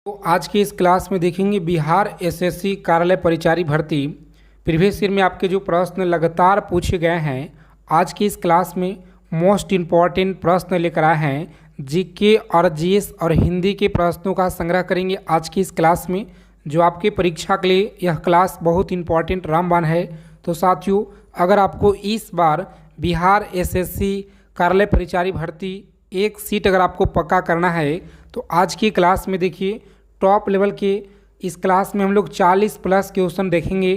तो आज की इस क्लास में देखेंगे बिहार एसएससी कार्यालय परिचारी भर्ती प्रीवियस ईयर में आपके जो प्रश्न लगातार पूछे गए हैं। आज की इस क्लास में मोस्ट इम्पॉर्टेंट प्रश्न लेकर आए हैं। जीके और जीएस और हिंदी के प्रश्नों का संग्रह करेंगे आज की इस क्लास में, जो आपके परीक्षा के लिए यह क्लास बहुत इम्पॉर्टेंट रामबाण है। तो साथियों, अगर आपको इस बार बिहार एसएससी कार्यालय परिचारी भर्ती एक सीट अगर आपको पक्का करना है तो आज की क्लास में देखिए टॉप लेवल के इस क्लास में हम लोग 40 प्लस क्वेश्चन देखेंगे।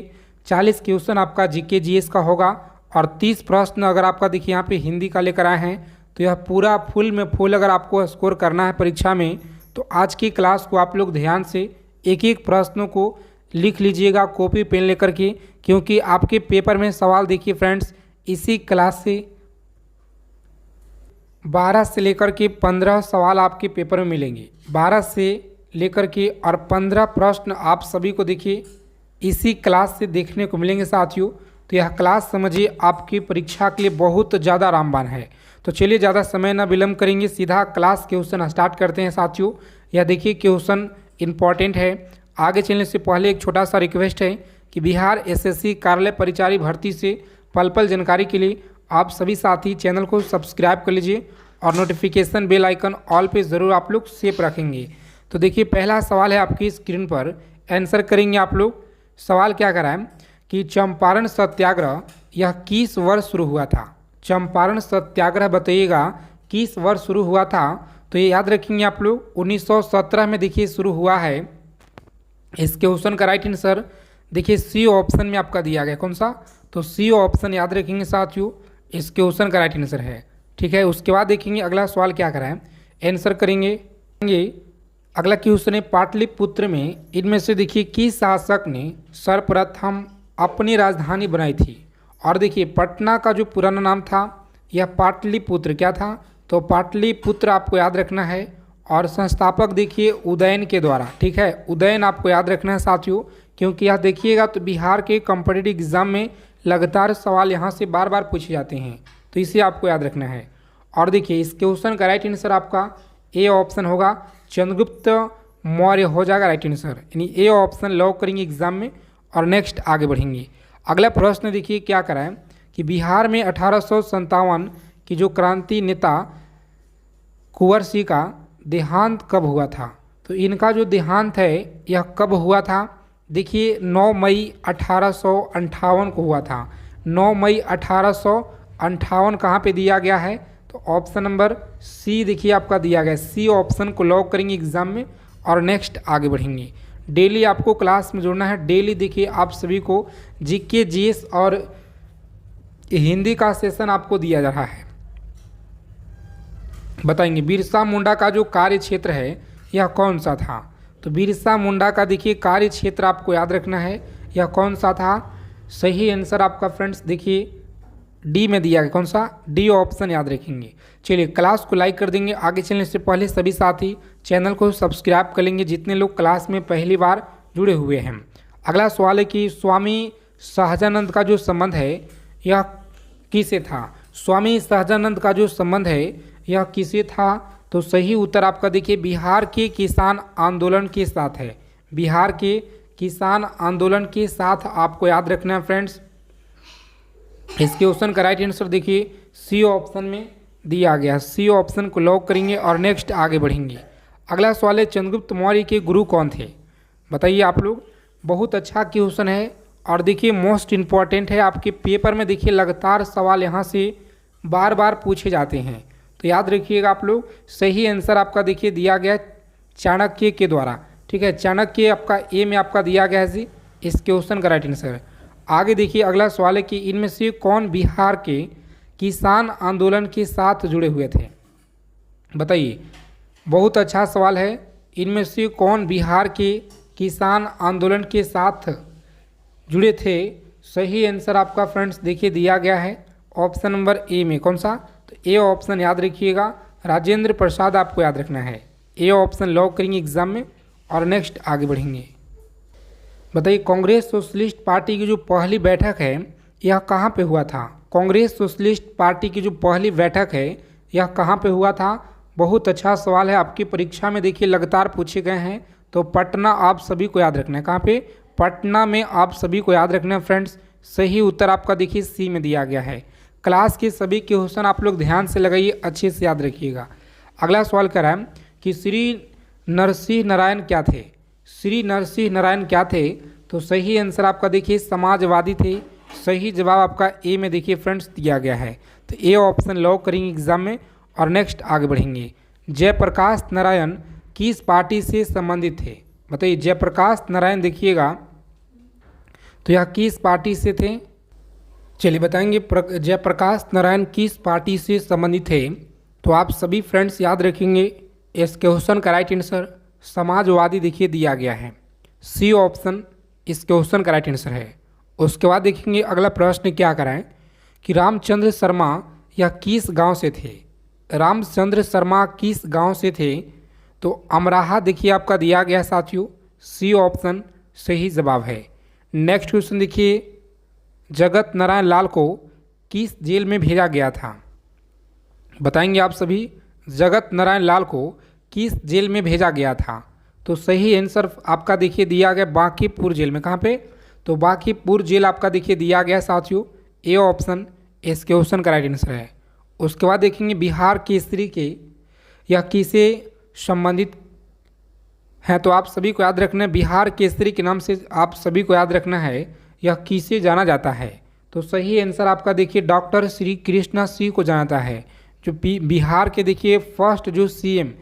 40 क्वेश्चन आपका जीके जीएस का होगा और 30 प्रश्न अगर आपका देखिए यहाँ पे हिंदी का लेकर आए हैं। तो यह पूरा फुल में फुल अगर आपको स्कोर करना है परीक्षा में तो आज की क्लास को आप लोग ध्यान से एक एक प्रश्नों को लिख लीजिएगा कॉपी पेन लेकर के, क्योंकि आपके पेपर में सवाल देखिए फ्रेंड्स इसी क्लास से 12 से लेकर के 15 सवाल आपके पेपर में मिलेंगे। 12 से लेकर के और 15 प्रश्न आप सभी को देखिए इसी क्लास से देखने को मिलेंगे साथियों। तो यह क्लास समझिए आपकी परीक्षा के लिए बहुत ज़्यादा रामबाण है। तो चलिए ज़्यादा समय ना विलम्ब करेंगे, सीधा क्लास क्वेश्चन स्टार्ट करते हैं साथियों। यह देखिए क्वेश्चन इम्पॉर्टेंट है। आगे चलने से पहले एक छोटा सा रिक्वेस्ट है कि बिहार एसएससी कार्यालय परिचारी भर्ती से पल पल जानकारी के लिए आप सभी साथी चैनल को सब्सक्राइब कर लीजिए और नोटिफिकेशन बेल आइकन ऑल पे ज़रूर आप लोग सेव रखेंगे। तो देखिए पहला सवाल है आपकी स्क्रीन पर, आंसर करेंगे आप लोग। सवाल क्या करा है कि चंपारण सत्याग्रह यह किस वर्ष शुरू हुआ था। चंपारण सत्याग्रह बताइएगा किस वर्ष शुरू हुआ था। तो ये याद रखेंगे आप लोग 1917 में देखिए शुरू हुआ है। इस क्वेश्चन का राइट आंसर देखिए सी ऑप्शन में आपका दिया गया। कौन सा? तो सी ऑप्शन याद रखेंगे साथियों, इस क्वेश्चन का राइट आंसर है। ठीक है, उसके बाद देखेंगे अगला सवाल क्या करा है, आंसर करेंगे। अगला क्वेश्चन है पाटलिपुत्र में इनमें से देखिए किस शासक ने सर्वप्रथम अपनी राजधानी बनाई थी। और देखिए पटना का जो पुराना नाम था यह पाटलिपुत्र क्या था, तो पाटलिपुत्र आपको याद रखना है। और संस्थापक देखिए उदयन के द्वारा। ठीक है, उदयन आपको याद रखना है साथियों, क्योंकि यह देखिएगा तो बिहार के कॉम्पिटिटिव एग्जाम में लगातार सवाल यहाँ से बार बार पूछे जाते हैं, तो इसे आपको याद रखना है। और देखिए इस क्वेश्चन का राइट आंसर आपका ए ऑप्शन होगा, चंद्रगुप्त मौर्य हो जाएगा राइट आंसर, यानी ए ऑप्शन लॉक करेंगे एग्जाम में। और नेक्स्ट आगे बढ़ेंगे। अगला प्रश्न देखिए क्या करा है कि बिहार में 1857 की जो क्रांति नेता कुंवर सिंह का देहांत कब हुआ था। तो इनका जो देहांत है यह कब हुआ था, देखिए 9 मई 1858 को हुआ था। 9 मई 1858 कहाँ पे दिया गया है, तो ऑप्शन नंबर सी देखिए आपका दिया गया है। सी ऑप्शन को लॉक करेंगे एग्जाम में। और नेक्स्ट आगे बढ़ेंगे। डेली आपको क्लास में जुड़ना है। डेली देखिए आप सभी को जीके जीएस और हिंदी का सेशन आपको दिया जा रहा है। बताएंगे बिरसा मुंडा का जो कार्य क्षेत्र है यह कौन सा था। तो बिरसा मुंडा का देखिए कार्य क्षेत्र आपको याद रखना है, यह कौन सा था। सही आंसर आपका फ्रेंड्स देखिए डी में दिया गया। कौन सा? डी ऑप्शन याद रखेंगे। चलिए क्लास को लाइक कर देंगे। आगे चलने से पहले सभी साथी चैनल को सब्सक्राइब कर लेंगे जितने लोग क्लास में पहली बार जुड़े हुए हैं। अगला सवाल है कि स्वामी सहजानंद का जो संबंध है यह किसे था। स्वामी सहजानंद का जो संबंध है यह किसे था। तो सही उत्तर आपका देखिए बिहार के किसान आंदोलन के साथ है। बिहार के किसान आंदोलन के साथ आपको याद रखना है फ्रेंड्स। इस क्वेश्चन का राइट आंसर देखिए सी ऑप्शन में दिया गया। सी ऑप्शन को लॉक करेंगे और नेक्स्ट आगे बढ़ेंगे। अगला सवाल है चंद्रगुप्त मौर्य के गुरु कौन थे, बताइए आप लोग। बहुत अच्छा क्वेश्चन है और देखिए मोस्ट इम्पॉर्टेंट है। आपके पेपर में देखिए लगातार सवाल यहाँ से बार बार पूछे जाते हैं, तो याद रखिएगा आप लोग। सही आंसर आपका देखिए दिया गया चाणक्य के द्वारा। ठीक है, चाणक्य आपका ए में आपका दिया गया है जी इस क्वेश्चन का राइट आंसर। आगे देखिए अगला सवाल है कि इनमें से कौन बिहार के किसान आंदोलन के साथ जुड़े हुए थे, बताइए। बहुत अच्छा सवाल है। इनमें से कौन बिहार के किसान आंदोलन के साथ जुड़े थे। सही आंसर आपका फ्रेंड्स देखिए दिया गया है ऑप्शन नंबर ए में। कौन सा? तो ए ऑप्शन याद रखिएगा, राजेंद्र प्रसाद आपको याद रखना है। ए ऑप्शन लॉक करेंगे एग्जाम में। और नेक्स्ट आगे बढ़ेंगे। बताइए कांग्रेस सोशलिस्ट पार्टी की जो पहली बैठक है यह कहाँ पे हुआ था। कांग्रेस सोशलिस्ट पार्टी की जो पहली बैठक है यह कहाँ पे हुआ था। बहुत अच्छा सवाल है, आपकी परीक्षा में देखिए लगातार पूछे गए हैं, तो पटना आप सभी को याद रखना है। कहाँ पे? पटना में आप सभी को याद रखना है फ्रेंड्स। सही उत्तर आपका देखिए सी में दिया गया है। क्लास के सभी क्वेश्चन आप लोग ध्यान से लगाइए, अच्छे से याद रखिएगा। अगला सवाल कह रहा है कि श्री नरसिंह नारायण क्या थे? श्री नरसिंह नारायण क्या थे? तो सही आंसर आपका देखिए समाजवादी थे। सही जवाब आपका ए में देखिए फ्रेंड्स दिया गया है। तो ए ऑप्शन लॉक करेंगे एग्जाम में। और नेक्स्ट आगे बढ़ेंगे। जयप्रकाश नारायण किस पार्टी से संबंधित थे? बताइए, जयप्रकाश नारायण देखिएगा तो यह किस पार्टी से थे? चलिए बताएंगे जयप्रकाश नारायण किस पार्टी से संबंधित थे। तो आप सभी फ्रेंड्स याद रखेंगे इस क्वेश्चन का राइट आंसर समाजवादी देखिए दिया गया है। सी ऑप्शन इस क्वेश्चन का राइट आंसर है। उसके बाद देखेंगे अगला प्रश्न क्या कराएं कि रामचंद्र शर्मा यह किस गांव से थे? रामचंद्र शर्मा किस गांव से थे? तो अमराहा देखिए आपका दिया गया साथियों। सी ऑप्शन सही जवाब है। नेक्स्ट क्वेश्चन देखिए, जगत नारायण लाल को किस जेल में भेजा गया था? बताएंगे आप सभी, जगत नारायण लाल को किस जेल में भेजा गया था? तो सही आंसर आपका देखिए दिया गया बांकीपुर जेल में। कहाँ पे? तो बांकीपुर जेल आपका देखिए दिया गया साथियों। ए ऑप्शन इस क्वेश्चन का राइट आंसर है। उसके बाद देखेंगे बिहार केसरी के यह किसे संबंधित है? तो आप सभी को याद रखना है बिहार केसरी के नाम से आप सभी को याद रखना है यह किसे जाना जाता है? तो सही आंसर आपका देखिए डॉक्टर श्री कृष्णा सिंह को जाना जाता है, जो बिहार के देखिए फर्स्ट जो सीएम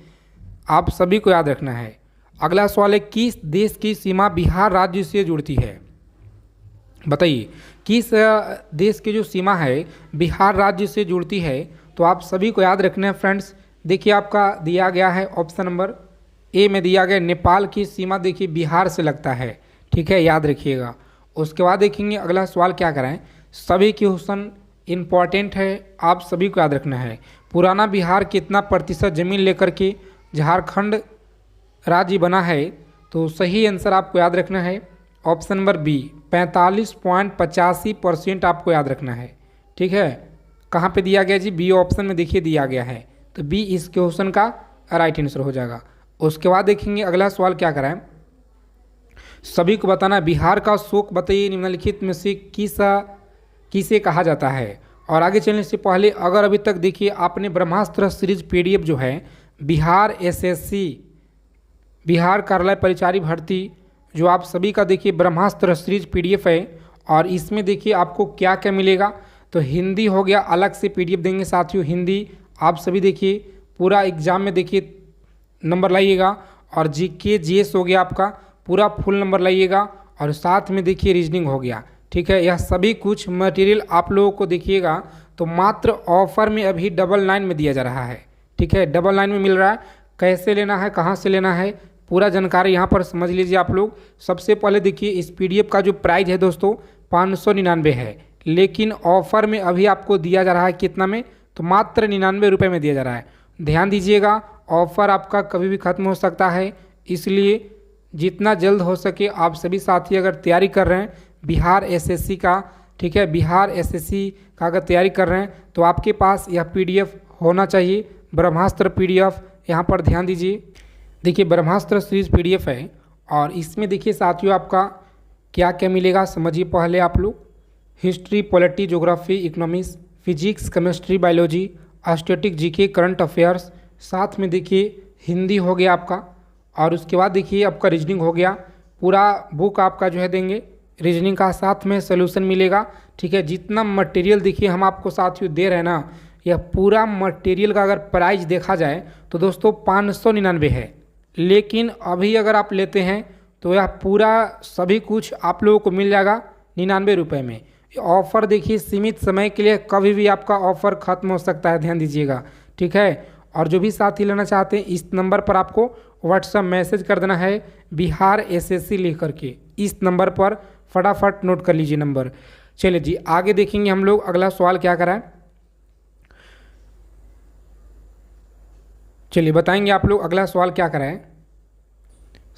आप सभी को याद रखना है। अगला सवाल है, किस देश की सीमा बिहार राज्य से जुड़ती है? बताइए, किस देश की जो सीमा है बिहार राज्य से जुड़ती है? तो आप सभी को याद रखना है फ्रेंड्स। देखिए आपका दिया गया है ऑप्शन नंबर ए में दिया गया नेपाल की सीमा देखिए बिहार से लगता है। ठीक है, याद रखिएगा। उसके बाद देखेंगे अगला सवाल क्या कराएं। सभी क्वेश्चन इम्पॉर्टेंट है, आप सभी को याद रखना है। पुराना बिहार कितना प्रतिशत जमीन लेकर के झारखंड राज्य बना है? तो सही आंसर आपको याद रखना है ऑप्शन नंबर बी 45.85% आपको याद रखना है। ठीक है, कहाँ पे दिया गया जी? बी ऑप्शन में देखिए दिया गया है। तो बी इस क्वेश्चन का राइट आंसर हो जाएगा। उसके बाद देखेंगे अगला सवाल क्या कराएं। सभी को बताना बिहार का शोक बताइए निम्नलिखित में से किसे कहा जाता है? और आगे चलने से पहले अगर अभी तक देखिए आपने ब्रह्मास्त्र सीरीज पीडीएफ जो है बिहार एसएससी बिहार कार्यालय परिचारी भर्ती जो आप सभी का देखिए ब्रह्मास्त्र सीरीज पीडीएफ है, और इसमें देखिए आपको क्या क्या मिलेगा। तो हिंदी हो गया, अलग से पीडीएफ देंगे साथियों। हिंदी आप सभी देखिए पूरा एग्जाम में देखिए नंबर लाइएगा, और जीके जीएस हो गया आपका पूरा फुल नंबर लाइएगा, और साथ में देखिए रीजनिंग हो गया। ठीक है, यह सभी कुछ मटेरियल आप लोगों को देखिएगा तो मात्र ऑफर में अभी 99 में दिया जा रहा है। ठीक है, 99 में मिल रहा है। कैसे लेना है, कहाँ से लेना है, पूरा जानकारी यहाँ पर समझ लीजिए आप लोग। सबसे पहले देखिए इस पीडीएफ का जो प्राइस है दोस्तों 599 है, लेकिन ऑफर में अभी आपको दिया जा रहा है कितना में? तो मात्र 99 रुपये में दिया जा रहा है। ध्यान दीजिएगा, ऑफर आपका कभी भी ख़त्म हो सकता है, इसलिए जितना जल्द हो सके आप सभी साथी अगर तैयारी कर रहे हैं बिहार एसएससी का, ठीक है, बिहार एसएससी का अगर तैयारी कर रहे हैं तो आपके पास यह पीडीएफ होना चाहिए, ब्रह्मास्त्र पीडीएफ। यहाँ पर ध्यान दीजिए, देखिए ब्रह्मास्त्र सीरीज पीडीएफ है, और इसमें देखिए साथियों आपका क्या क्या मिलेगा समझिए पहले आप लोग। History, polity, geography, economics, physics, chemistry, biology, static, GK, current affairs, साथ में देखिए हिंदी हो गया आपका, और उसके बाद देखिए आपका रीजनिंग हो गया। पूरा बुक आपका जो है देंगे रीजनिंग का, साथ में सोल्यूशन मिलेगा। ठीक है, जितना मटेरियल देखिए हम आपको साथियों दे रहे हैं ना, यह पूरा मटेरियल का अगर प्राइस देखा जाए तो दोस्तों 599 है, लेकिन अभी अगर आप लेते हैं तो यह पूरा सभी कुछ आप लोगों को मिल जाएगा 99 रुपये में। ऑफ़र देखिए सीमित समय के लिए, कभी भी आपका ऑफ़र ख़त्म हो सकता है, ध्यान दीजिएगा। ठीक है, और जो भी साथी लेना चाहते हैं इस नंबर पर आपको व्हाट्सएप मैसेज कर देना है बिहार एसएससी लिख करके। इस नंबर पर फटाफट नोट कर लीजिए नंबर। चलिए जी आगे देखेंगे हम लोग अगला सवाल क्या कराएं। चलिए बताएंगे आप लोग अगला सवाल क्या कराएं।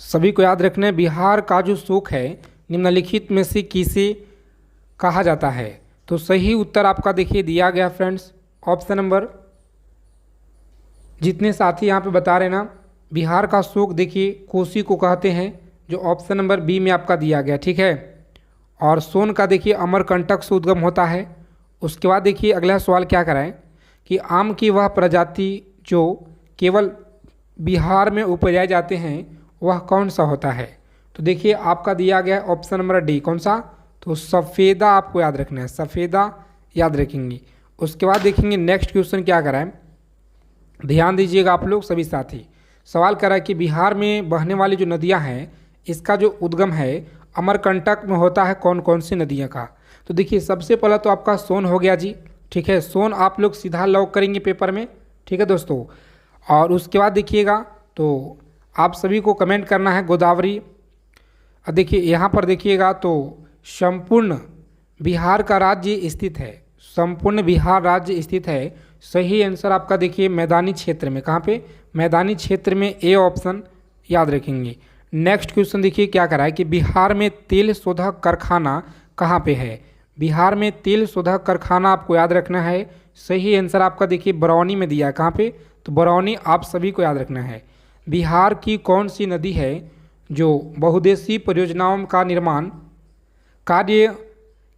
सभी को याद रखना है बिहार का जो शोक है निम्नलिखित में से किसे कहा जाता है? तो सही उत्तर आपका देखिए दिया गया फ्रेंड्स ऑप्शन नंबर, जितने साथी यहाँ पे बता रहे ना बिहार का शोक देखिए कोसी को कहते हैं, जो ऑप्शन नंबर बी में आपका दिया गया, ठीक है। और सोन का देखिए अमरकंटक से उद्गम होता है। उसके बाद देखिए अगला सवाल क्या कराएं कि आम की वह प्रजाति जो केवल बिहार में उपजाए जाते हैं वह कौन सा होता है। तो देखिए आपका दिया गया ऑप्शन नंबर डी, कौन सा, तो सफ़ेदा आपको याद रखना है, सफ़ेदा याद रखेंगे। उसके बाद देखेंगे नेक्स्ट क्वेश्चन क्या कराएं, ध्यान दीजिएगा आप लोग सभी साथी। सवाल करा कि बिहार में बहने वाली जो नदियां हैं इसका जो उद्गम है अमरकंटक में होता है, कौन कौन सी नदियां का। तो देखिए सबसे पहला तो आपका सोन हो गया जी, ठीक है, सोन आप लोग सीधा लॉक करेंगे पेपर में, ठीक है दोस्तों। और उसके बाद देखिएगा तो आप सभी को कमेंट करना है गोदावरी। देखिए यहाँ पर देखिएगा तो संपूर्ण बिहार का राज्य स्थित है, संपूर्ण बिहार राज्य स्थित है। सही आंसर आपका देखिए मैदानी क्षेत्र में, कहाँ पे, मैदानी क्षेत्र में, ए ऑप्शन याद रखेंगे। नेक्स्ट क्वेश्चन देखिए क्या करा है कि बिहार में तेल शोधक कारखाना कहाँ पे है। बिहार में तेल शोधक कारखाना आपको याद रखना है। सही आंसर आपका देखिए बरौनी में दिया है, कहाँ पे, तो बरौनी आप सभी को याद रखना है। बिहार की कौन सी नदी है जो बहुउद्देशीय परियोजनाओं का निर्माण कार्य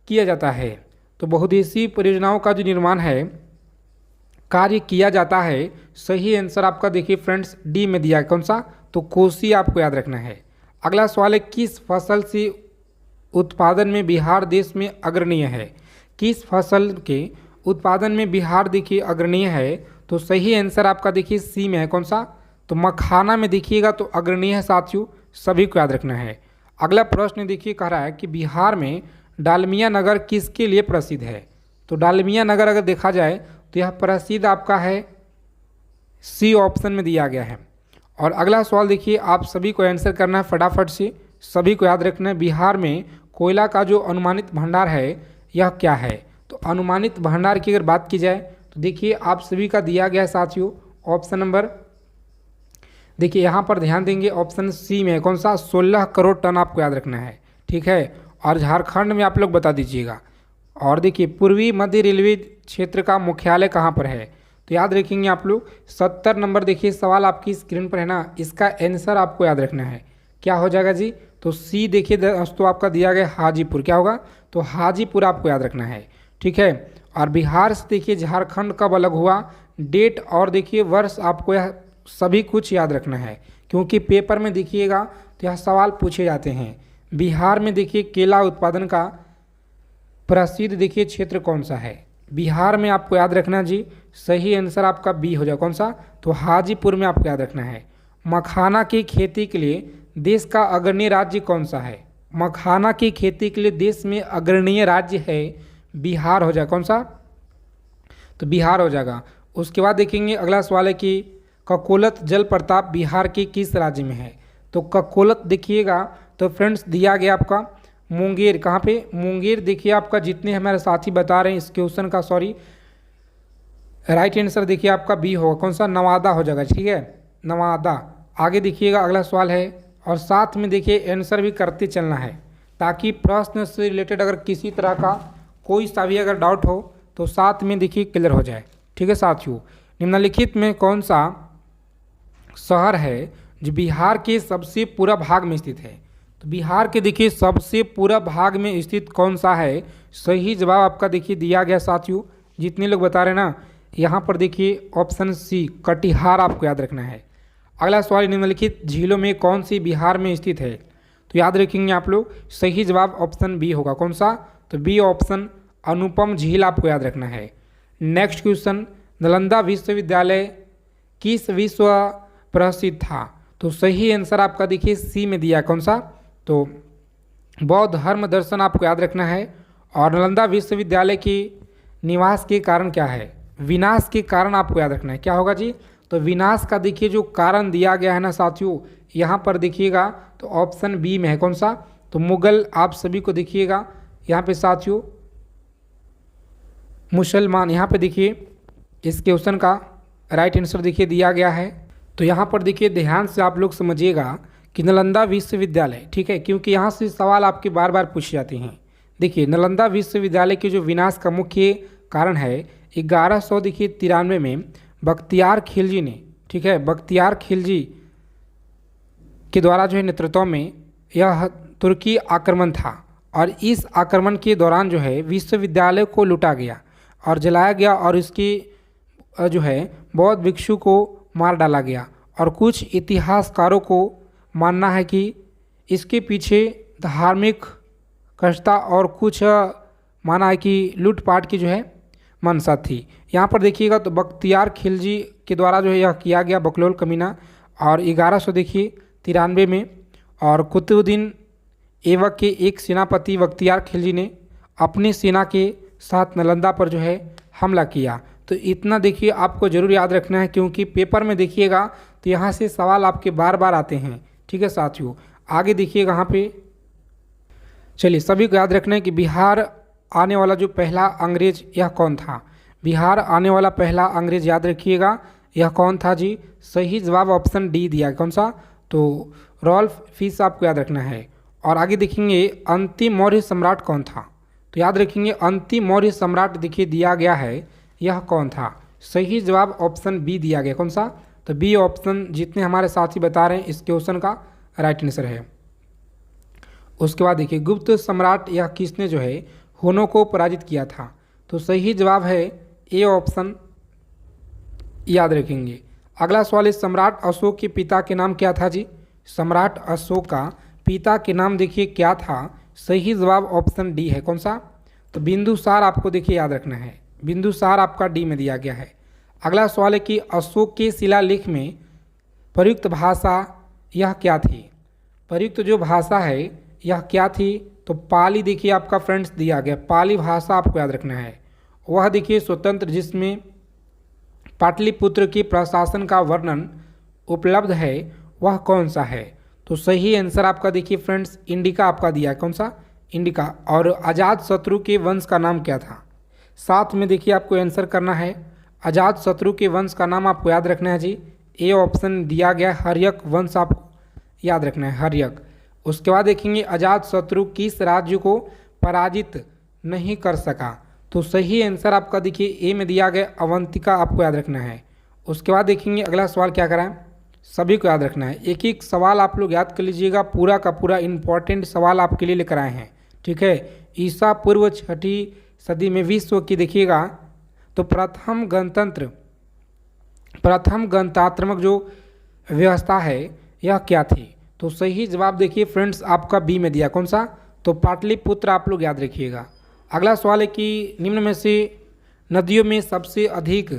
किया जाता है। तो बहुउद्देशीय परियोजनाओं का जो निर्माण है कार्य किया जाता है, सही आंसर आपका देखिए फ्रेंड्स डी में दिया है, कौन सा, तो कोसी आपको याद रखना है। अगला सवाल है किस फसल से उत्पादन में बिहार देश में अग्रणीय है। किस फसल के उत्पादन में बिहार देखिए अग्रणीय है, तो सही आंसर आपका देखिए सी में है, कौन सा, तो मखाना में देखिएगा तो अग्रणीय है साथियों, सभी को याद रखना है। अगला प्रश्न देखिए कह रहा है कि बिहार में डालमिया नगर किसके लिए प्रसिद्ध है। तो डालमिया नगर अगर देखा जाए तो यह प्रसिद्ध आपका है, सी ऑप्शन में दिया गया है। और अगला सवाल देखिए आप सभी को आंसर करना है फटाफट से, सभी को याद रखना है बिहार में कोयला का जो अनुमानित भंडार है यह क्या है। तो अनुमानित भंडार की अगर बात की जाए तो देखिए आप सभी का दिया गया है साथियों ऑप्शन नंबर, देखिए यहाँ पर ध्यान देंगे ऑप्शन सी में, कौन सा, 16 करोड़ टन आपको याद रखना है, ठीक है। और झारखंड में आप लोग बता दीजिएगा। और देखिए पूर्वी मध्य रेलवे क्षेत्र का मुख्यालय कहाँ पर है, तो याद रखेंगे आप लोग 70 नंबर देखिए सवाल आपकी स्क्रीन पर है ना, इसका आंसर आपको याद रखना है, क्या हो जाएगा जी, तो सी देखिए दोस्तों आपका दिया गया हाजीपुर, क्या होगा, तो हाजीपुर आपको याद रखना है, ठीक है। और बिहार से देखिए झारखंड कब अलग हुआ, डेट और देखिए वर्ष आपको यह सभी कुछ याद रखना है, क्योंकि पेपर में देखिएगा तो यह सवाल पूछे जाते हैं। बिहार में देखिए केला उत्पादन का प्रसिद्ध देखिए क्षेत्र कौन सा है, बिहार में आपको याद रखना जी, सही आंसर आपका बी हो जाए, कौन सा, तो हाजीपुर में आपको याद रखना है। मखाना की खेती के लिए देश का अग्रणीय राज्य कौन सा है, मखाना की खेती के लिए देश में अग्रणीय राज्य है बिहार हो जाए, कौन सा, तो बिहार हो जाएगा। उसके बाद देखेंगे अगला सवाल है कि ककोलत जलप्रपात बिहार के किस राज्य में है। तो ककोलत देखिएगा तो फ्रेंड्स दिया गया आपका मुंगेर, कहाँ पे, मुंगेर देखिए आपका, जितने हमारे साथी बता रहे हैं इस क्वेश्चन का, सॉरी राइट आंसर देखिए आपका बी होगा, कौन सा, नवादा हो जाएगा, ठीक है, नवादा। आगे देखिएगा अगला सवाल है, और साथ में देखिए आंसर भी करते चलना है, ताकि प्रश्न से रिलेटेड अगर किसी तरह का कोई सा भी अगर डाउट हो तो साथ में देखिए क्लियर हो जाए, ठीक है साथियों। निम्नलिखित में कौन सा शहर है जो बिहार के सबसे पूर्व भाग में स्थित है। तो बिहार के देखिए सबसे पूर्व भाग में स्थित कौन सा है, सही जवाब आपका देखिए दिया गया साथियों, जितने लोग बता रहे हैं ना, यहाँ पर देखिए ऑप्शन सी कटिहार आपको याद रखना है। अगला सवाल, निम्नलिखित झीलों में कौन सी बिहार में स्थित है। तो याद रखेंगे आप लोग, सही जवाब ऑप्शन बी होगा, कौन सा, तो बी ऑप्शन अनुपम झील आपको याद रखना है। नेक्स्ट क्वेश्चन, नालंदा विश्वविद्यालय किस विश्व प्रसिद्ध था। तो सही आंसर आपका देखिए सी में दिया, कौन सा, तो बौद्ध धर्म दर्शन आपको याद रखना है। और नालंदा विश्वविद्यालय की निवास के कारण क्या है, विनाश के कारण आपको याद रखना है, क्या होगा जी, तो विनाश का देखिए जो कारण दिया गया है ना साथियों, यहाँ पर देखिएगा तो ऑप्शन बी में है, कौन सा, तो मुगल आप सभी को देखिएगा यहाँ पे साथियों, मुसलमान, यहाँ पे देखिए इस क्वेश्चन का राइट आंसर देखिए दिया गया है। तो यहाँ पर देखिए ध्यान से आप लोग समझिएगा कि नालंदा विश्वविद्यालय, ठीक है, क्योंकि यहाँ से सवाल आपके बार बार पूछे जाते हैं। देखिए नालंदा विश्वविद्यालय के जो विनाश का मुख्य कारण है 1193 में बख्तियार खिलजी ने, ठीक है, बख्तियार खिलजी के द्वारा जो है नेतृत्व में यह तुर्की आक्रमण था और इस आक्रमण के दौरान जो है विश्वविद्यालय को लूटा गया और जलाया गया और इसकी जो है बौद्ध भिक्षु को मार डाला गया। और कुछ इतिहासकारों को मानना है कि इसके पीछे धार्मिक कष्टता और कुछ माना है कि लूटपाट की जो है मंशा थी। यहाँ पर देखिएगा तो बख्तियार खिलजी के द्वारा जो है यह किया गया बकलोल कमीना और 1193 में। और कुतुबुद्दीन ऐबक के एक सेनापति बख्तियार खिलजी ने अपनी सेना के साथ नालंदा पर जो है हमला किया। तो इतना देखिए आपको ज़रूर याद रखना है, क्योंकि पेपर में देखिएगा तो यहाँ से सवाल आपके बार बार आते हैं। ठीक है साथियों, आगे देखिएगा यहाँ पे। चलिए, सभी को याद रखना है कि बिहार आने वाला जो पहला अंग्रेज यह कौन था। बिहार आने वाला पहला अंग्रेज याद रखिएगा, यह कौन था जी। सही जवाब ऑप्शन डी दिया, कौन सा, तो रॉल्फ फिश आपको याद रखना है। और आगे देखेंगे अंतिम मौर्य सम्राट कौन था, तो याद रखेंगे अंतिम मौर्य सम्राट देखिए दिया गया है, यह कौन था। सही जवाब ऑप्शन बी दिया गया, कौन सा, तो बी ऑप्शन जितने हमारे साथी बता रहे हैं इस क्वेश्चन का राइट आंसर है। उसके बाद देखिए गुप्त सम्राट यह किसने जो है हुनों को पराजित किया था, तो सही जवाब है ए ऑप्शन, याद रखेंगे। अगला सवाल है सम्राट अशोक के पिता के नाम क्या था जी। सम्राट अशोक का पिता के नाम देखिए क्या था, सही जवाब ऑप्शन डी है, कौन सा, तो बिंदुसार आपको देखिए याद रखना है, बिंदुसार आपका डी में दिया गया है। अगला सवाल है कि अशोक के शिलालेख में प्रयुक्त भाषा यह क्या थी। प्रयुक्त जो भाषा है यह क्या थी, तो पाली देखिए आपका फ्रेंड्स दिया गया, पाली भाषा आपको याद रखना है। वह देखिए स्वतंत्र जिसमें पाटलिपुत्र के प्रशासन का वर्णन उपलब्ध है, वह कौन सा है, तो सही आंसर आपका देखिए फ्रेंड्स इंडिका आपका दिया है, कौन सा, इंडिका। और अजात शत्रु के वंश का नाम क्या था, साथ में देखिए आपको आंसर करना है। अजात शत्रु के वंश का नाम आपको याद रखना है जी, ए ऑप्शन दिया गया हर्यक वंश आपको याद रखना है, हर्यक। उसके बाद देखेंगे अजात शत्रु किस राज्य को पराजित नहीं कर सका, तो सही आंसर आपका देखिए ए में दिया गया अवंतिका आपको याद रखना है। उसके बाद देखेंगे अगला सवाल क्या कराएं, सभी को याद रखना है, एक एक सवाल आप लोग याद कर लीजिएगा, पूरा का पूरा इंपॉर्टेंट सवाल आपके लिए लेकर आए हैं। ठीक है, ईसा पूर्व 6ठी सदी में विश्व की देखिएगा तो प्रथम गणतंत्रात्मक जो व्यवस्था है यह क्या थी, तो सही जवाब देखिए फ्रेंड्स आपका बी में दिया, कौन सा, तो पाटलिपुत्र आप लोग याद रखिएगा। अगला सवाल है कि निम्न में से नदियों में सबसे अधिक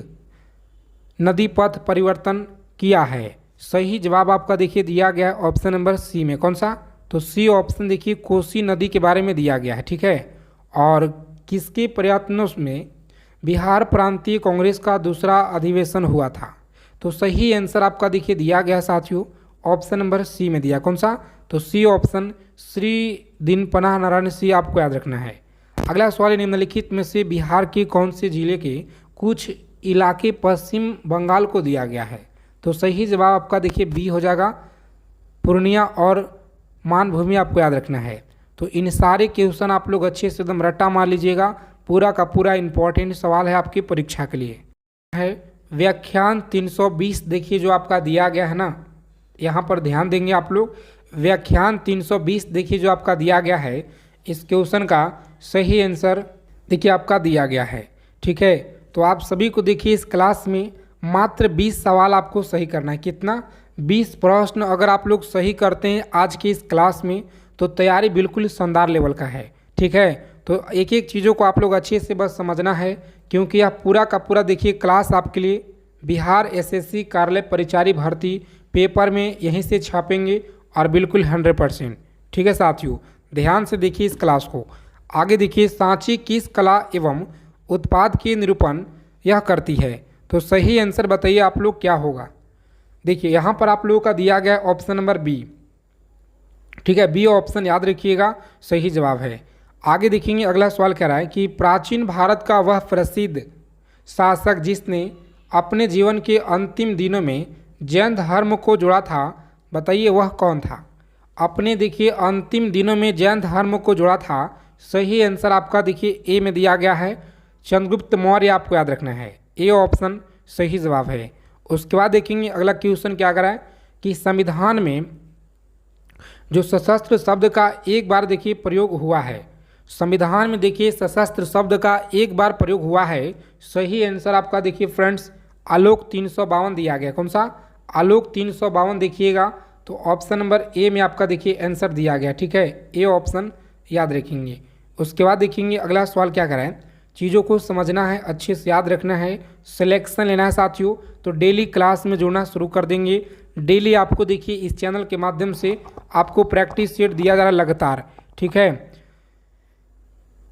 नदी पथ परिवर्तन किया है, सही जवाब आपका देखिए दिया गया ऑप्शन नंबर सी में, कौन सा, तो सी ऑप्शन देखिए कोसी नदी के बारे में दिया गया है। ठीक है, और किसके प्रयत्नों में बिहार प्रांतीय कांग्रेस का दूसरा अधिवेशन हुआ था, तो सही आंसर आपका देखिए दिया गया साथियों ऑप्शन नंबर सी में दिया, कौन सा, तो सी ऑप्शन श्री दीनपनाह नारायण सिंह आपको याद रखना है। अगला सवाल निम्नलिखित में से बिहार के कौन से जिले के कुछ इलाके पश्चिम बंगाल को दिया गया है, तो सही जवाब आपका देखिए बी हो जाएगा, पूर्णिया और मानभूमि आपको याद रखना है। तो इन सारे क्वेश्चन आप लोग अच्छे से एकदम रट्टा मार लीजिएगा, पूरा का पूरा इंपॉर्टेंट सवाल है आपकी परीक्षा के लिए है। व्याख्यान 320 देखिए जो आपका दिया गया है ना, यहाँ पर ध्यान देंगे आप लोग, व्याख्यान 320 देखिए जो आपका दिया गया है, इस क्वेश्चन का सही आंसर देखिए आपका दिया गया है। ठीक है, तो आप सभी को देखिए इस क्लास में मात्र 20 सवाल आपको सही करना है, कितना, 20 प्रश्न अगर आप लोग सही करते हैं आज की इस क्लास में तो तैयारी बिल्कुल शानदार लेवल का है। ठीक है, तो एक एक चीज़ों को आप लोग अच्छे से बस समझना है, क्योंकि यह पूरा का पूरा देखिए क्लास आपके लिए बिहार एसएससी कार्यालय परिचारी भर्ती पेपर में यहीं से छापेंगे और बिल्कुल 100%। ठीक है साथियों, ध्यान से देखिए इस क्लास को। आगे देखिए सांची किस कला एवं उत्पाद की निरूपण यह करती है, तो सही आंसर बताइए आप लोग क्या होगा। देखिए यहाँ पर आप लोगों का दिया गया ऑप्शन नंबर बी। ठीक है, बी ऑप्शन याद रखिएगा सही जवाब है। आगे देखेंगे अगला सवाल कह रहा है कि प्राचीन भारत का वह प्रसिद्ध शासक जिसने अपने जीवन के अंतिम दिनों में जैन धर्म को जोड़ा था, बताइए वह कौन था। अपने देखिए अंतिम दिनों में जैन धर्म को जोड़ा था, सही आंसर आपका देखिए ए में दिया गया है, चंद्रगुप्त मौर्य आपको याद रखना है, ए ऑप्शन सही जवाब है। उसके बाद देखेंगे अगला क्वेश्चन क्या कर रहा है कि संविधान में जो सशस्त्र शब्द का एक बार देखिए प्रयोग हुआ है, संविधान में देखिए सशस्त्र शब्द का एक बार प्रयोग हुआ है। सही आंसर आपका देखिए फ्रेंड्स आलोक 352 दिया गया। कौन सा? आलोक 352 देखिएगा। तो ऑप्शन नंबर ए में आपका देखिए आंसर दिया गया। ठीक है, ए ऑप्शन याद रखेंगे। उसके बाद देखेंगे अगला सवाल क्या करा है, चीज़ों को समझना है, अच्छे से याद रखना है, सिलेक्शन लेना है साथियों। तो डेली क्लास में जुड़ना शुरू कर देंगे। डेली आपको देखिए इस चैनल के माध्यम से आपको प्रैक्टिस सेट दिया जा रहा है लगातार। ठीक है,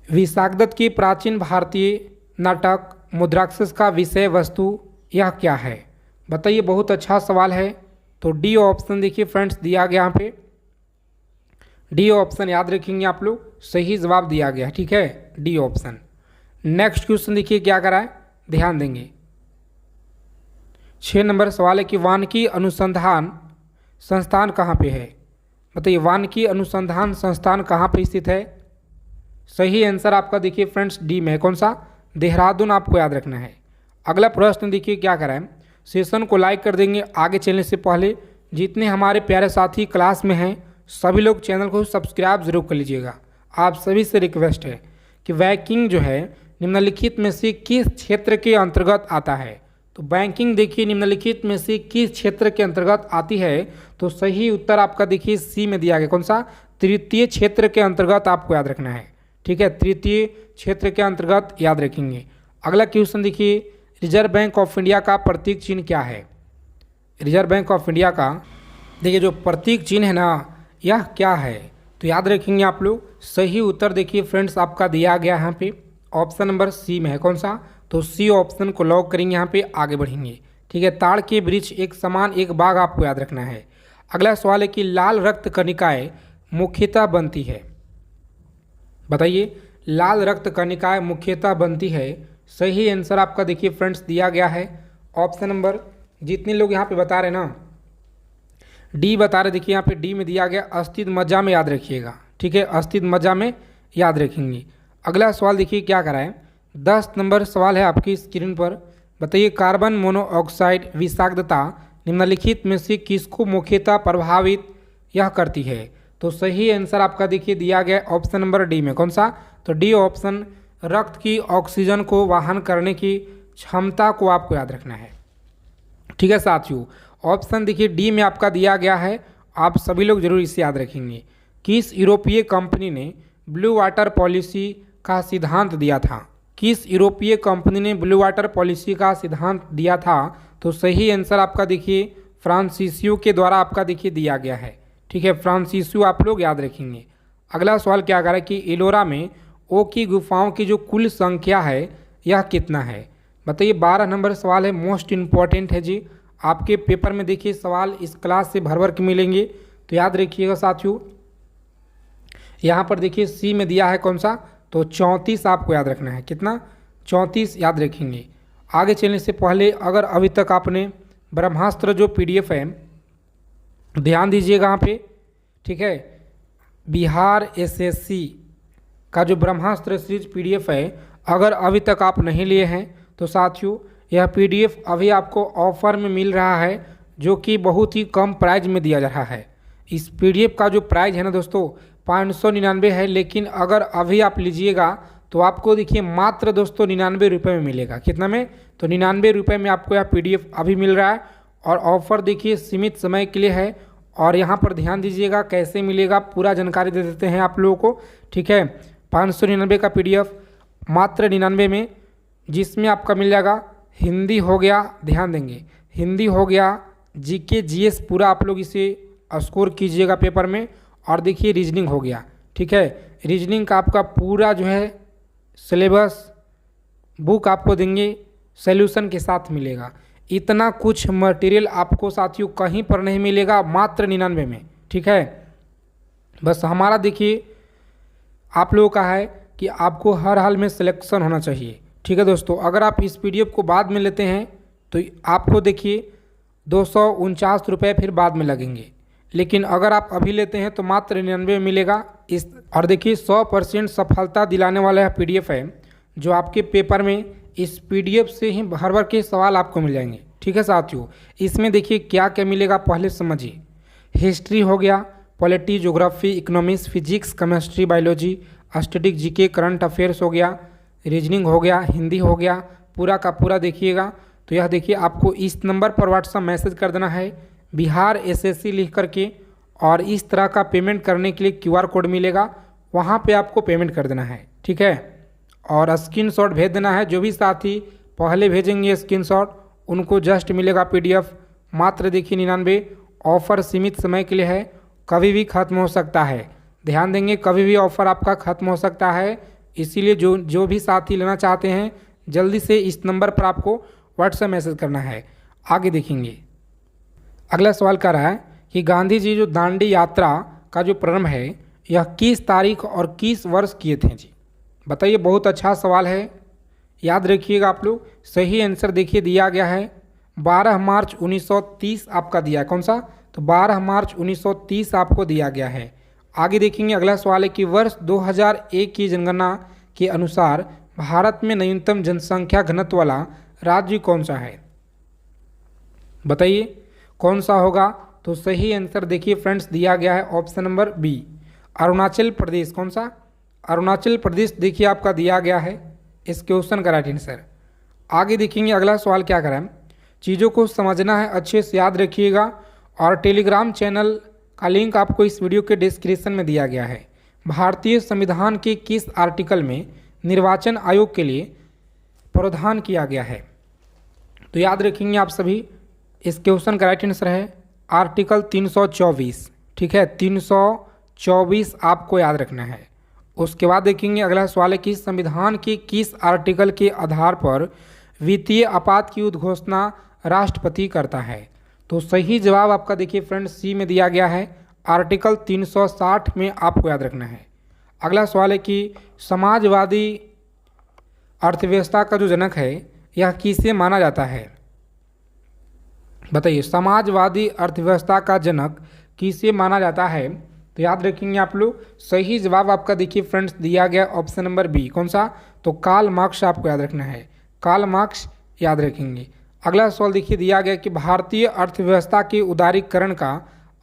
विशाखदत्त की प्राचीन भारतीय नाटक मुद्राक्षस का विषय वस्तु यह क्या है? बताइए, बहुत अच्छा सवाल है। तो डी ऑप्शन देखिए फ्रेंड्स दिया गया यहाँ पे, डी ऑप्शन याद रखेंगे आप लोग, सही जवाब दिया गया। ठीक है, डी ऑप्शन। नेक्स्ट क्वेश्चन देखिए क्या करा है, ध्यान देंगे। 6 नंबर सवाल है कि वानिकी अनुसंधान संस्थान कहाँ पे है? बताइए, वानिकी अनुसंधान संस्थान कहाँ पे स्थित है? सही आंसर आपका देखिए फ्रेंड्स डी में है। कौन सा? देहरादून आपको याद रखना है। अगला प्रश्न देखिए क्या करा है, सेशन को लाइक कर देंगे। आगे चलने से पहले जितने हमारे प्यारे साथी क्लास में हैं सभी लोग चैनल को सब्सक्राइब जरूर कर लीजिएगा। आप सभी से रिक्वेस्ट है कि बैंकिंग जो है निम्नलिखित में से किस क्षेत्र के अंतर्गत आता है? तो बैंकिंग देखिए निम्नलिखित में से किस क्षेत्र के अंतर्गत आती है? तो सही उत्तर आपका देखिए सी में दिया गया। कौन सा? तृतीय क्षेत्र के अंतर्गत आपको याद रखना है। ठीक है, तृतीय क्षेत्र के अंतर्गत याद रखेंगे। अगला क्वेश्चन देखिए, रिजर्व बैंक ऑफ इंडिया का प्रतीक चिन्ह क्या है? रिजर्व बैंक ऑफ इंडिया का देखिए जो प्रतीक चिन्ह है ना, यह क्या है? तो याद रखेंगे आप लोग। सही उत्तर देखिए फ्रेंड्स आपका दिया गया यहाँ पे ऑप्शन नंबर सी में है। कौन सा? तो सी ऑप्शन को लॉक करेंगे, यहाँ पे आगे बढ़ेंगे। ठीक है, ताड़ के वृक्ष एक समान एक बाग आपको याद रखना है। अगला सवाल है कि लाल रक्त कणिकाएं मुख्यतः बनती है। बताइए, लाल रक्त कणिकाएं मुख्यतः बनती है। सही आंसर आपका देखिए फ्रेंड्स दिया गया है ऑप्शन नंबर, जितने लोग यहाँ पे बता रहे ना डी बता रहे, देखिए यहाँ पे डी में दिया गया अस्थित मज्जा में याद रखिएगा। ठीक है, अस्थित मज्जा में याद रखेंगे। अगला सवाल देखिए क्या करा है, 10 नंबर सवाल है आपकी स्क्रीन पर। बताइए, कार्बन मोनोऑक्साइड विषाक्तता निम्नलिखित में से किसको मुख्यतः प्रभावित यह करती है? तो सही आंसर आपका देखिए दिया गया ऑप्शन नंबर डी में। कौन सा? तो डी ऑप्शन, रक्त की ऑक्सीजन को वाहन करने की क्षमता को आपको याद रखना है। ठीक है साथियों, ऑप्शन देखिए डी में आपका दिया गया है। आप सभी लोग जरूर इसे याद रखेंगे। किस यूरोपीय कंपनी ने ब्लू वाटर पॉलिसी का सिद्धांत दिया था? किस यूरोपीय कंपनी ने ब्लू वाटर पॉलिसी का सिद्धांत दिया था? तो सही आंसर आपका देखिए फ्रांसीसियो के द्वारा आपका देखिए दिया गया है। ठीक है, फ्रांसीसियो आप लोग याद रखेंगे। अगला सवाल क्या कह रहा है कि एलोरा में ओ की गुफाओं की जो कुल संख्या है यह कितना है? बताइए, 12 नंबर सवाल है, मोस्ट इम्पॉर्टेंट है जी। आपके पेपर में देखिए सवाल इस क्लास से भर भर के मिलेंगे, तो याद रखिएगा साथियों। यहाँ पर देखिए सी में दिया है कौन सा? तो 34 आपको याद रखना है। कितना? 34 याद रखेंगे। आगे चलने से पहले अगर अभी तक आपने ब्रह्मास्त्र जो PDF है, ध्यान दीजिएगा यहाँ पे। ठीक है, बिहार SSC का जो ब्रह्मास्त्र सीरीज PDF है, अगर अभी तक आप नहीं लिए हैं तो साथियों यह PDF अभी आपको ऑफर में मिल रहा है, जो कि बहुत ही कम प्राइस में दिया जा रहा है। इस PDF का जो प्राइस है ना दोस्तों 599 है, लेकिन अगर अभी आप लीजिएगा तो आपको देखिए मात्र दोस्तों 99 रुपये में मिलेगा। कितना में? तो 99 रुपये में आपको यह PDF अभी मिल रहा है। और ऑफ़र देखिए सीमित समय के लिए है। और यहाँ पर ध्यान दीजिएगा कैसे मिलेगा, पूरा जानकारी दे देते हैं आप लोगों को। ठीक है, 599 का PDF मात्र 99 में, जिसमें आपका मिल जाएगा हिंदी हो गया, ध्यान देंगे, हिंदी हो गया, GK GS पूरा आप लोग इसे स्कोर कीजिएगा पेपर में। और देखिए रीजनिंग हो गया। ठीक है, रीजनिंग का आपका पूरा जो है सिलेबस बुक आपको देंगे, सॉल्यूशन के साथ मिलेगा। इतना कुछ मटेरियल आपको साथियों कहीं पर नहीं मिलेगा, मात्र 99 में। ठीक है, बस हमारा देखिए आप लोगों का है कि आपको हर हाल में सिलेक्शन होना चाहिए। ठीक है दोस्तों, अगर आप इस PDF को बाद में लेते हैं तो आपको देखिए 249 रुपये फिर बाद में लगेंगे, लेकिन अगर आप अभी लेते हैं तो मात्र 99 में मिलेगा। इस और देखिए 100% सफलता दिलाने वाला यह PDF है, जो आपके पेपर में इस PDF से ही भर भर के सवाल आपको मिल जाएंगे। ठीक है साथियों, इसमें देखिए क्या क्या मिलेगा पहले समझिए। हिस्ट्री हो गया, polity, geography, economics, physics, chemistry, biology, static, GK, current affairs हो गया, रीजनिंग हो गया, हिंदी हो गया, पूरा का पूरा देखिएगा। तो यह देखिए आपको इस नंबर पर व्हाट्सएप मैसेज कर देना है बिहार एसएससी लिख करके, और इस तरह का पेमेंट करने के लिए क्यूआर कोड मिलेगा, वहाँ पे आपको पेमेंट कर देना है, ठीक है। और स्क्रीनशॉट भेज देना है। जो भी साथी पहले भेजेंगे स्क्रीनशॉट उनको जस्ट मिलेगा पीडीएफ। मात्र देखिए 99। ऑफ़र सीमित समय के लिए है, कभी भी ख़त्म हो सकता है। ध्यान देंगे, कभी भी ऑफ़र आपका ख़त्म हो सकता है, इसीलिए जो भी साथी लेना चाहते हैं जल्दी से इस नंबर पर आपको व्हाट्सएप मैसेज करना है। आगे देखेंगे, अगला सवाल कर रहा है कि गांधी जी जो दांडी यात्रा का जो प्रारंभ है यह किस तारीख और किस वर्ष किए थे जी? बताइए, बहुत अच्छा सवाल है, याद रखिएगा आप लोग। सही आंसर देखिए दिया गया है 12 मार्च 1930 आपका दिया है। कौन सा? तो 12 मार्च 1930 आपको दिया गया है। आगे देखेंगे, अगला सवाल है कि वर्ष 2001 की जनगणना के अनुसार भारत में न्यूनतम जनसंख्या घनत्व वाला राज्य कौन सा है? बताइए कौन सा होगा? तो सही आंसर देखिए फ्रेंड्स दिया गया है option number B, Arunachal Pradesh. कौन सा? अरुणाचल प्रदेश देखिए आपका दिया गया है इस क्वेश्चन का राइट आंसर। आगे देखेंगे, अगला सवाल क्या करें, चीज़ों को समझना है, अच्छे से याद रखिएगा। और टेलीग्राम चैनल का लिंक आपको इस वीडियो के डिस्क्रिप्शन में दिया गया है। भारतीय संविधान के किस आर्टिकल में निर्वाचन आयोग के लिए प्रावधान किया गया है? तो याद रखेंगे आप सभी, इस क्वेश्चन का राइट आंसर है आर्टिकल 324, ठीक है, 324 आपको याद रखना है। उसके बाद देखेंगे, अगला सवाल है कि संविधान के किस आर्टिकल के आधार पर वित्तीय आपात की उद्घोषणा राष्ट्रपति करता है? तो सही जवाब आपका देखिए फ्रेंड्स सी में दिया गया है, आर्टिकल 360 में आपको याद रखना है। अगला सवाल है कि समाजवादी अर्थव्यवस्था का जो जनक है यह किसे माना जाता है? बताइए, समाजवादी अर्थव्यवस्था का जनक किसे माना जाता है? तो याद रखेंगे आप लोग, सही जवाब आपका देखिए फ्रेंड्स दिया गया ऑप्शन नंबर बी। कौन सा? तो कार्ल मार्क्स आपको याद रखना है, कार्ल मार्क्स याद रखेंगे। अगला सवाल देखिए दिया गया कि भारतीय अर्थव्यवस्था के उदारीकरण का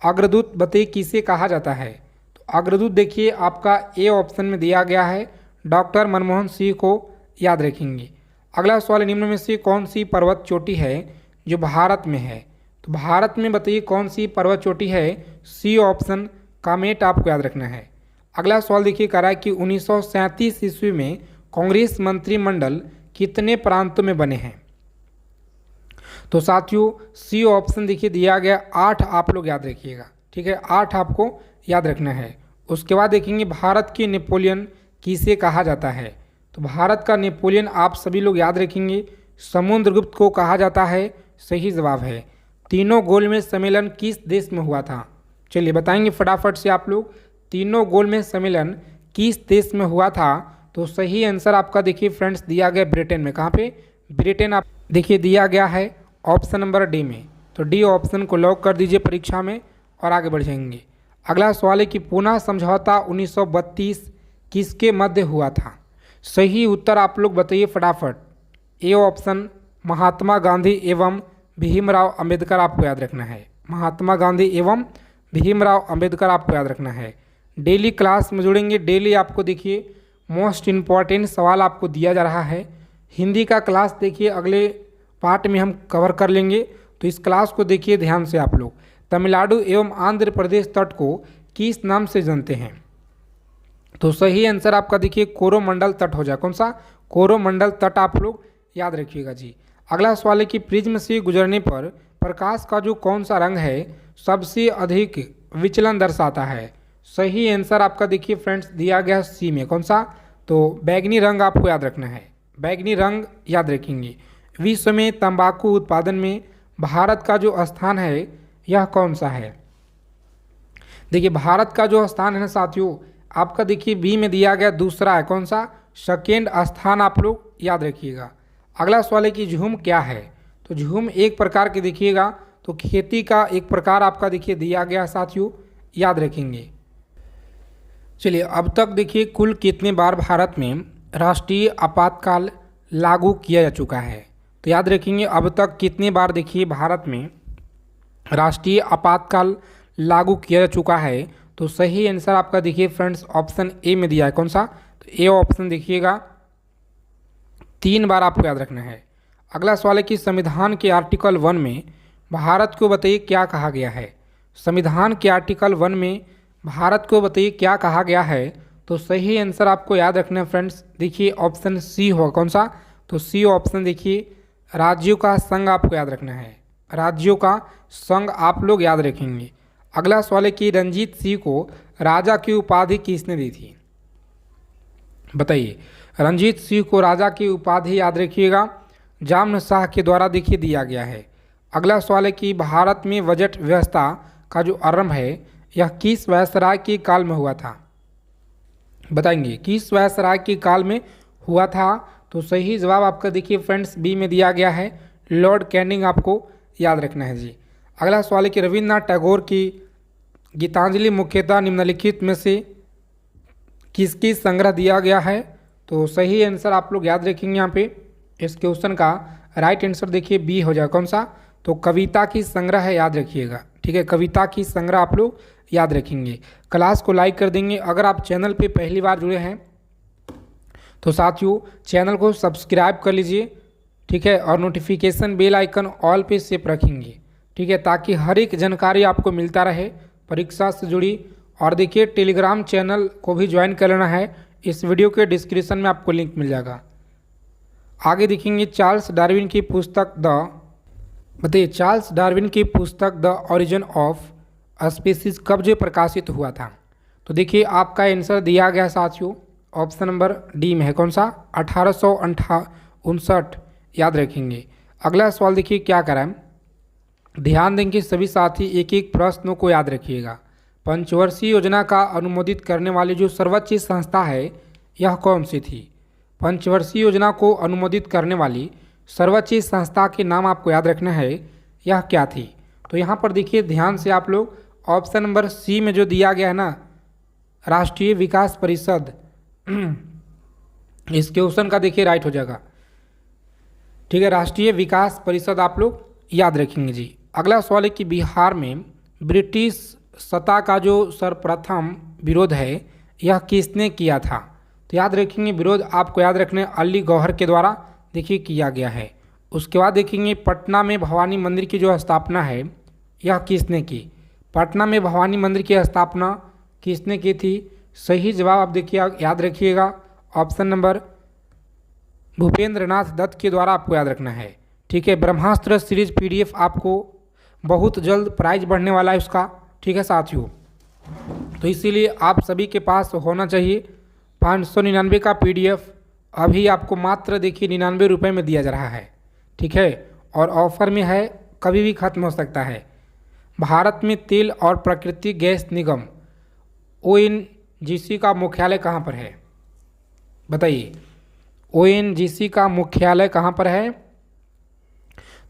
अग्रदूत बताइए किसे कहा जाता है? तो अग्रदूत देखिए आपका ए ऑप्शन में दिया गया है, डॉक्टर मनमोहन सिंह को याद रखेंगे। अगला सवाल, निम्न में से कौन सी पर्वत चोटी है जो भारत में है? तो भारत में बताइए कौन सी पर्वत चोटी है? सी ऑप्शन कामेट आपको याद रखना है। अगला सवाल देखिए कह रहा है कि 1937 ईस्वी में कांग्रेस मंत्रिमंडल कितने प्रांतों में बने हैं? तो साथियों सी ऑप्शन देखिए दिया गया 8 आप लोग याद रखिएगा, ठीक है, 8 आपको याद रखना है। उसके बाद देखेंगे, भारत के नेपोलियन किसे कहा जाता है? तो भारत का नेपोलियन आप सभी लोग याद रखेंगे समुद्रगुप्त को कहा जाता है, सही जवाब है। तीनों गोलमेज सम्मेलन किस देश में हुआ था? चलिए बताएंगे फटाफट से आप लोग, तीनों गोलमेज सम्मेलन किस देश में हुआ था? तो सही आंसर आपका देखिए फ्रेंड्स दिया गया ब्रिटेन में। कहाँ पे? ब्रिटेन आप देखिए दिया गया है ऑप्शन नंबर डी में। तो डी ऑप्शन को लॉक कर दीजिए परीक्षा में और आगे बढ़ जाएंगे। अगला सवाल है कि पूना समझौता 1932 किसके मध्य हुआ था? सही उत्तर आप लोग बताइए फटाफट। ए ऑप्शन महात्मा गांधी एवं भीमराव अंबेडकर आपको याद रखना है, महात्मा गांधी एवं भीमराव अंबेडकर आपको याद रखना है। डेली क्लास में जुड़ेंगे, डेली आपको देखिए मोस्ट इम्पॉर्टेंट सवाल आपको दिया जा रहा है। हिंदी का क्लास देखिए अगले पार्ट में हम कवर कर लेंगे, तो इस क्लास को देखिए ध्यान से आप लोग। तमिलनाडु एवं आंध्र प्रदेश तट को किस नाम से जानते हैं? तो सही आंसर आपका देखिए कोरोमंडल तट हो जाए। कौन सा? कोरोमंडल तट आप लोग याद रखिएगा जी। अगला सवाल है कि प्रिज्म से गुजरने पर प्रकाश का जो कौन सा रंग है सबसे अधिक विचलन दर्शाता है? सही आंसर आपका देखिए फ्रेंड्स दिया गया सी में। कौन सा? तो बैगनी रंग आपको याद रखना है, बैगनी रंग याद रखेंगे। विश्व में तंबाकू उत्पादन में भारत का जो स्थान है यह कौन सा है? देखिए भारत का जो स्थान है ना साथियों आपका देखिए बी में दिया गया दूसरा है। कौन सा? सेकेंड स्थान आप लोग याद रखिएगा। अगला सवाल है कि झूम क्या है? तो झूम एक प्रकार के देखिएगा तो खेती का एक प्रकार आपका देखिए दिया गया साथियों, याद रखेंगे। चलिए अब तक देखिए कुल कितने बार भारत में राष्ट्रीय आपातकाल लागू किया जा चुका है? तो याद रखेंगे अब तक कितने बार देखिए भारत में राष्ट्रीय आपातकाल लागू किया जा चुका है? तो सही आंसर आपका देखिए फ्रेंड्स ऑप्शन ए में दिया है। कौन सा? तो ए ऑप्शन देखिएगा, 3 बार आपको याद रखना है। अगला सवाल है कि संविधान के आर्टिकल 1 में भारत को बताइए क्या कहा गया है। संविधान के आर्टिकल 1 में भारत को बताइए क्या कहा गया है। तो सही आंसर आपको याद रखना है फ्रेंड्स, देखिए ऑप्शन सी होगा। कौन सा? तो सी ऑप्शन देखिए, राज्यों का संघ आपको याद रखना है। राज्यों का संघ आप लोग याद रखेंगे। अगला सवाल है कि रंजीत सिंह को राजा की उपाधि किसने दी थी? बताइए, रंजीत सिंह को राजा की उपाधि याद रखिएगा, जामन शाह के द्वारा देखिए दिया गया है। अगला सवाल है कि भारत में बजट व्यवस्था का जो आरंभ है यह किस वायसराय के काल में हुआ था? बताएंगे किस वायसराय के काल में हुआ था? तो सही जवाब आपका देखिए फ्रेंड्स बी में दिया गया है, लॉर्ड कैनिंग आपको याद रखना है जी। अगला सवाल है कि रविन्द्रनाथ टैगोर की गीतांजलि मुख्यतः निम्नलिखित में से किसकी संग्रह दिया गया है? तो सही आंसर आप लोग याद रखेंगे यहाँ पे, इस क्वेश्चन का राइट आंसर देखिए बी हो जाए। कौन सा? तो कविता की संग्रह है, याद रखिएगा। ठीक है, कविता की संग्रह आप लोग याद रखेंगे। क्लास को लाइक कर देंगे। अगर आप चैनल पे पहली बार जुड़े हैं तो साथियों चैनल को सब्सक्राइब कर लीजिए, ठीक है, और नोटिफिकेशन बेल आइकन ऑल पे सेट रखेंगे, ठीक है, ताकि हर एक जानकारी आपको मिलता रहे परीक्षा से जुड़ी। और देखिए टेलीग्राम चैनल को भी ज्वाइन कर लेना है, इस वीडियो के डिस्क्रिप्शन में आपको लिंक मिल जाएगा। आगे देखेंगे चार्ल्स डार्विन की पुस्तक चार्ल्स डार्विन की पुस्तक द ओरिजिन ऑफ स्पीसीज कब जो प्रकाशित हुआ था? तो देखिए आपका आंसर दिया गया साथियों, ऑप्शन नंबर डी में है। कौन सा? 1859 याद रखेंगे। अगला सवाल देखिए क्या कराएं, ध्यान देंगे सभी साथी, एक एक प्रश्नों को याद रखिएगा। पंचवर्षीय योजना का अनुमोदित करने वाली जो सर्वोच्च संस्था है यह कौन सी थी? पंचवर्षीय योजना को अनुमोदित करने वाली सर्वोच्च संस्था के नाम आपको याद रखना है, यह क्या थी? तो यहाँ पर देखिए ध्यान से आप लोग, ऑप्शन नंबर सी में जो दिया गया है ना, राष्ट्रीय विकास परिषद, इस क्वेश्चन का देखिए राइट हो जाएगा। ठीक है, राष्ट्रीय विकास परिषद आप लोग याद रखेंगे जी। अगला सवाल है कि बिहार में ब्रिटिश सत्ता का जो सर्वप्रथम विरोध है यह किसने किया था? तो याद रखेंगे विरोध आपको याद रखने अली गौहर के द्वारा देखिए किया गया है। उसके बाद देखेंगे पटना में भवानी मंदिर की जो स्थापना है यह किसने की? पटना में भवानी मंदिर की स्थापना किसने की थी? सही जवाब आप देखिए याद रखिएगा, ऑप्शन नंबर भूपेंद्र नाथ दत्त के द्वारा आपको याद रखना है। ठीक है, ब्रह्मास्त्र सीरीज PDF आपको बहुत जल्द प्राइज बढ़ने वाला है उसका, ठीक है साथियों, तो इसीलिए आप सभी के पास होना चाहिए। 599 का PDF अभी आपको मात्र देखिए 99 रुपये में दिया जा रहा है, ठीक है, और ऑफर में है, कभी भी खत्म हो सकता है। भारत में तेल और प्राकृतिक गैस निगम ONGC का मुख्यालय कहाँ पर है? बताइए, ONGC का मुख्यालय कहाँ पर है?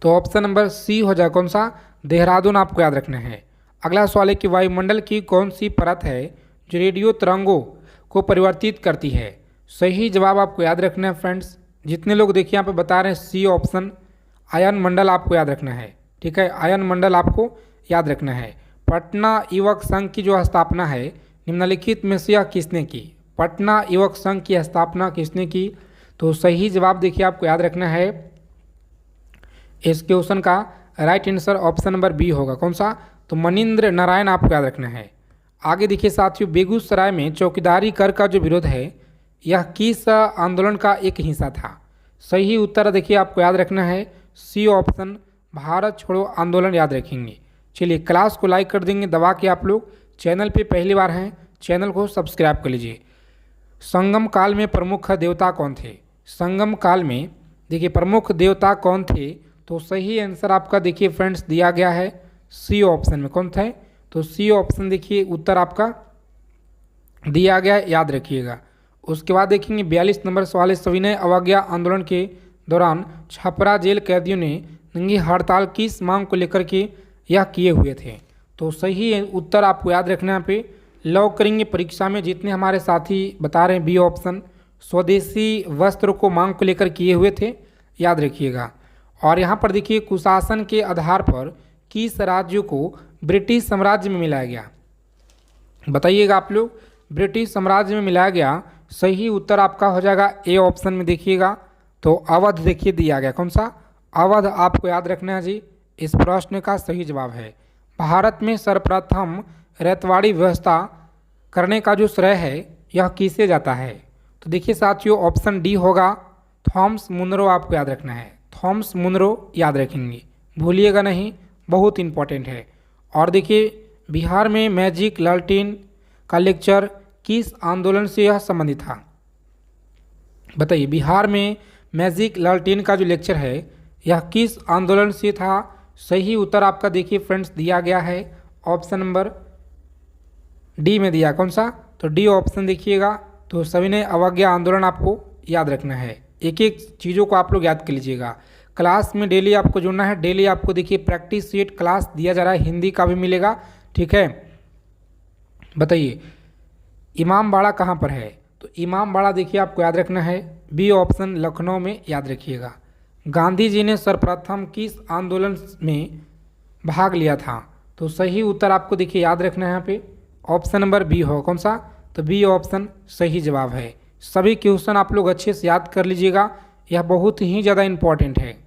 तो ऑप्शन नंबर सी हो जाए। कौन सा? देहरादून आपको याद रखना है। अगला सवाल है कि वायुमंडल की कौन सी परत है जो रेडियो तरंगों को परिवर्तित करती है? सही जवाब आपको याद रखना है फ्रेंड्स, जितने लोग देखिए यहाँ पे बता रहे हैं सी ऑप्शन, आयन मंडल आपको याद रखना है। ठीक है, आयन मंडल आपको याद रखना है। पटना युवक संघ की जो स्थापना है निम्नलिखित में से यह किसने की? पटना युवक संघ की स्थापना किसने की? तो सही जवाब देखिए आपको याद रखना है, इस क्वेश्चन का right answer option number B होगा। कौन सा? तो मनीन्द्र नारायण आपको याद रखना है। आगे देखिए साथियों, बेगूसराय में चौकीदारी कर का जो विरोध है यह किस आंदोलन का एक हिस्सा था? सही उत्तर देखिए आपको याद रखना है, सी ऑप्शन, भारत छोड़ो आंदोलन याद रखेंगे। चलिए क्लास को लाइक कर देंगे दबा के। आप लोग चैनल पे पहली बार हैं, चैनल को सब्सक्राइब कर लीजिए। संगम काल में प्रमुख देवता कौन थे? संगम काल में देखिए प्रमुख देवता कौन थे? तो सही आंसर आपका देखिए फ्रेंड्स दिया गया है सी ऑप्शन में। कौन थे? तो सी ऑप्शन देखिए उत्तर आपका दिया गया है, याद रखिएगा। उसके बाद देखेंगे 42 नंबर सवाल है, सविनय अवज्ञा आंदोलन के दौरान छपरा जेल कैदियों ने नंगी हड़ताल किस मांग को लेकर के यह किए हुए थे? तो सही उत्तर आपको याद रखना यहाँ पे, लॉक करेंगे परीक्षा में जितने हमारे साथी बता रहे हैं बी ऑप्शन, स्वदेशी वस्त्र को मांग को लेकर किए हुए थे, याद रखिएगा। और यहाँ पर देखिए कुशासन के आधार पर किस राज्य को ब्रिटिश साम्राज्य में मिलाया गया? बताइएगा आप लोग, ब्रिटिश साम्राज्य में मिलाया गया। सही उत्तर आपका हो जाएगा ए ऑप्शन में। देखिएगा तो अवध देखिए दिया गया, कौन सा अवध आपको याद रखना है जी। इस प्रश्न का सही जवाब है। भारत में सर्वप्रथम रैतवाड़ी व्यवस्था करने का जो श्रेय है यह किसे जाता है? तो देखिए साथियों, ऑप्शन डी होगा थॉमस मुनरो, आपको याद रखना है। थॉमस मुनरो याद रखेंगे, भूलिएगा नहीं, बहुत इंपॉर्टेंट है। और देखिए बिहार में मैजिक लालटेन का लेक्चर किस आंदोलन से यह संबंधित था? बताइए, बिहार में मैजिक लालटेन का जो लेक्चर है यह किस आंदोलन से था? सही उत्तर आपका देखिए फ्रेंड्स दिया गया है ऑप्शन नंबर डी में दिया, कौन सा? तो डी ऑप्शन देखिएगा। तो सभी ने अवज्ञा आंदोलन आपको याद रखना है। एक एक चीज़ों को आप लोग याद कर लीजिएगा। क्लास में डेली आपको जुड़ना है। डेली आपको देखिए प्रैक्टिस सेट क्लास दिया जा रहा है, हिंदी का भी मिलेगा, ठीक है। बताइए इमामबाड़ा कहाँ पर है? तो इमामबाड़ा देखिए आपको याद रखना है, बी ऑप्शन लखनऊ में, याद रखिएगा। गांधी जी ने सर्वप्रथम किस आंदोलन में भाग लिया था? तो सही उत्तर आपको देखिए याद रखना है यहाँ पे, ऑप्शन नंबर बी हो, कौन सा? तो बी ऑप्शन सही जवाब है। सभी क्वेश्चन आप लोग अच्छे से याद कर लीजिएगा, यह बहुत ही ज़्यादा इम्पॉर्टेंट है।